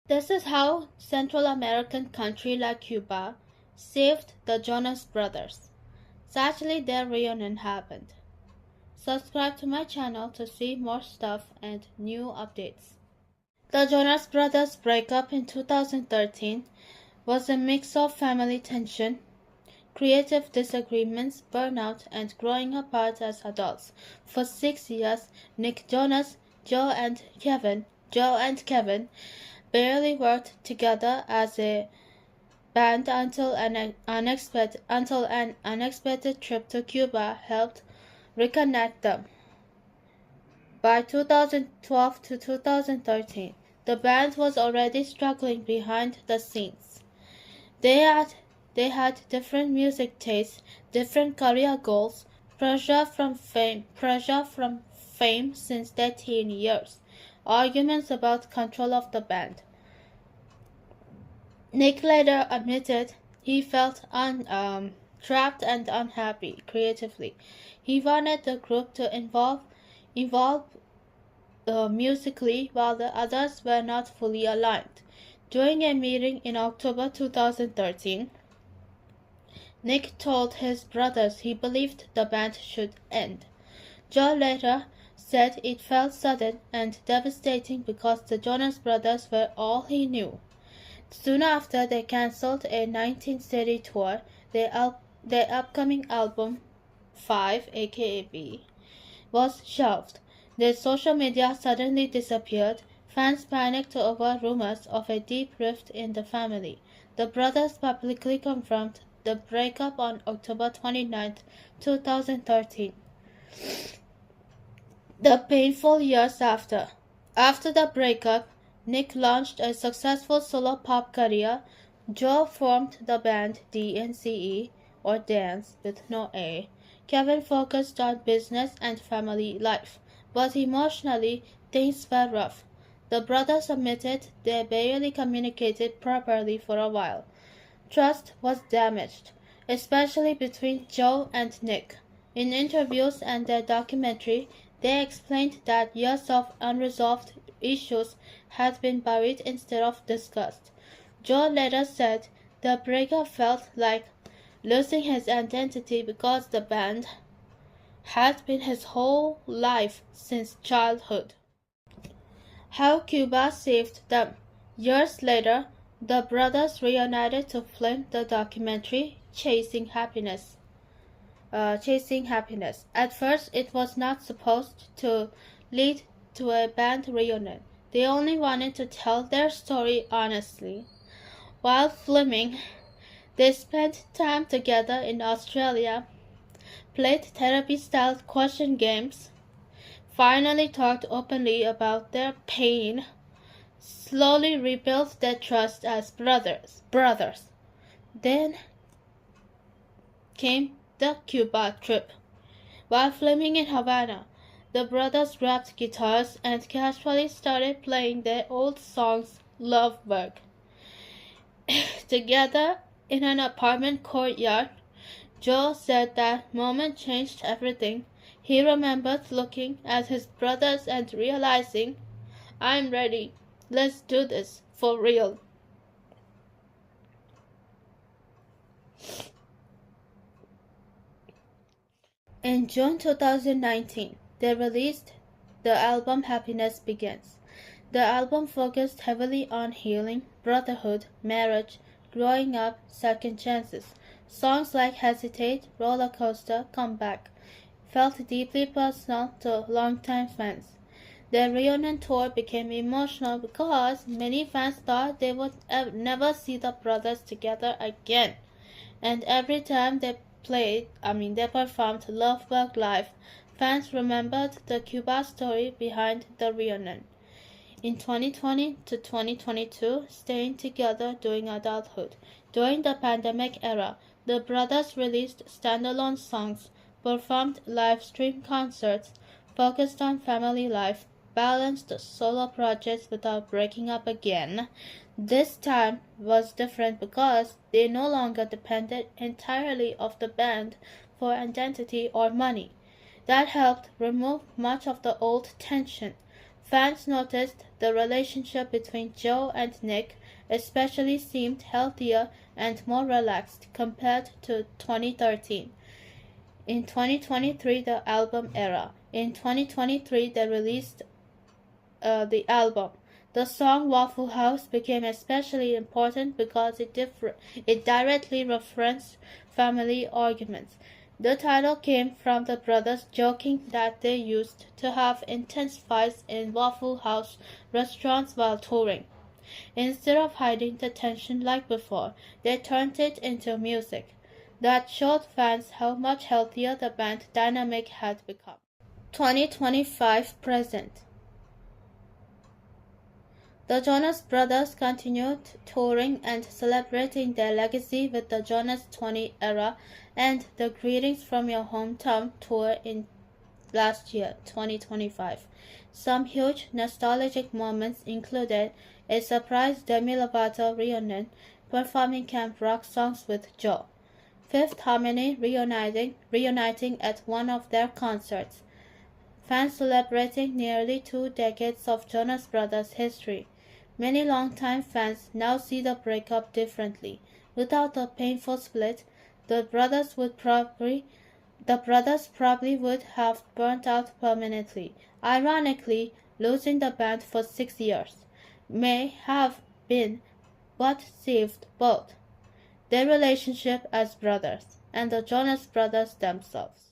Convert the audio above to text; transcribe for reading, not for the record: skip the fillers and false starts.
This is how Central American country like Cuba saved the Jonas Brothers. Sadly, their reunion happened. Subscribe to my channel to see more stuff and new updates. The Jonas Brothers breakup in 2013 was a mix of family tension, creative disagreements, burnout, and growing apart as adults. For 6 years, Nick Jonas, Joe and Kevin barely worked together as a band until an unexpected trip to Cuba helped reconnect them. By 2012 to 2013, the band was already struggling behind the scenes. They had different music tastes, different career goals, pressure from fame since their teen years, arguments about control of the band. Nick later admitted he felt trapped and unhappy creatively. He wanted the group to evolve musically while the others were not fully aligned. During a meeting in October 2013, Nick told his brothers he believed the band should end. Joe later said it felt sudden and devastating because the Jonas Brothers were all he knew. Soon after, they cancelled a 19-city tour. Their upcoming album, 5 aka B, was shelved. Their social media suddenly disappeared. Fans panicked over rumors of a deep rift in the family. The brothers publicly confirmed the breakup on October 29, 2013. The painful years after. After the breakup, Nick launched a successful solo pop career. Joe formed the band DNCE, or Dance with no A. Kevin focused on business and family life, but emotionally things were rough. The brothers admitted they barely communicated properly for a while. Trust was damaged, especially between Joe and Nick. In interviews and their documentary, they explained that years of unresolved issues had been buried instead of discussed. Joe later said the breakup felt like losing his identity because the band had been his whole life since childhood. How Cuba saved them. Years later, the brothers reunited to film the documentary Chasing Happiness. At first, it was not supposed to lead to a band reunion. They only wanted to tell their story honestly. While filming, they spent time together in Australia, played therapy-style question games, finally talked openly about their pain, slowly rebuilt their trust as brothers. Then came the Cuba trip. While filming in Havana, the brothers grabbed guitars and casually started playing their old songs Love Bug together in an apartment courtyard. Joe said that moment changed everything. He remembered looking at his brothers and realizing, I'm ready. Let's do this for real. In June 2019, they released the album Happiness Begins. The album focused heavily on healing, brotherhood, marriage, growing up, second chances. Songs like Hesitate, Roller Coaster, Come Back felt deeply personal to longtime fans. Their reunion tour became emotional because many fans thought they would never see the brothers together again. And every time they performed Love Bug live, fans remembered the Cuba story behind the reunion. In 2020 to 2022, staying together during adulthood. During the pandemic era, the brothers released standalone songs, performed live stream concerts, focused on family life, balanced solo projects without breaking up again. This time was different because they no longer depended entirely on the band for identity or money. That helped remove much of the old tension. Fans noticed the relationship between Joe and Nick especially seemed healthier and more relaxed compared to 2013. In 2023, the album era. In 2023, they released the album. The song Waffle House became especially important because it directly referenced family arguments. The title came from the brothers joking that they used to have intense fights in Waffle House restaurants while touring. Instead of hiding the tension like before, they turned it into music. That showed fans how much healthier the band dynamic had become. 2025 present. The Jonas Brothers continued touring and celebrating their legacy with the Jonas 20 era and the Greetings from Your Hometown tour in last year, 2025. Some huge nostalgic moments included a surprise Demi Lovato reunion performing camp rock songs with Joe, Fifth Harmony reuniting at one of their concerts, fans celebrating nearly 2 decades of Jonas Brothers history. Many longtime fans now see the breakup differently. Without the painful split, the brothers probably would have burnt out permanently. Ironically, losing the band for 6 years may have been what saved both their relationship as brothers and the Jonas Brothers themselves.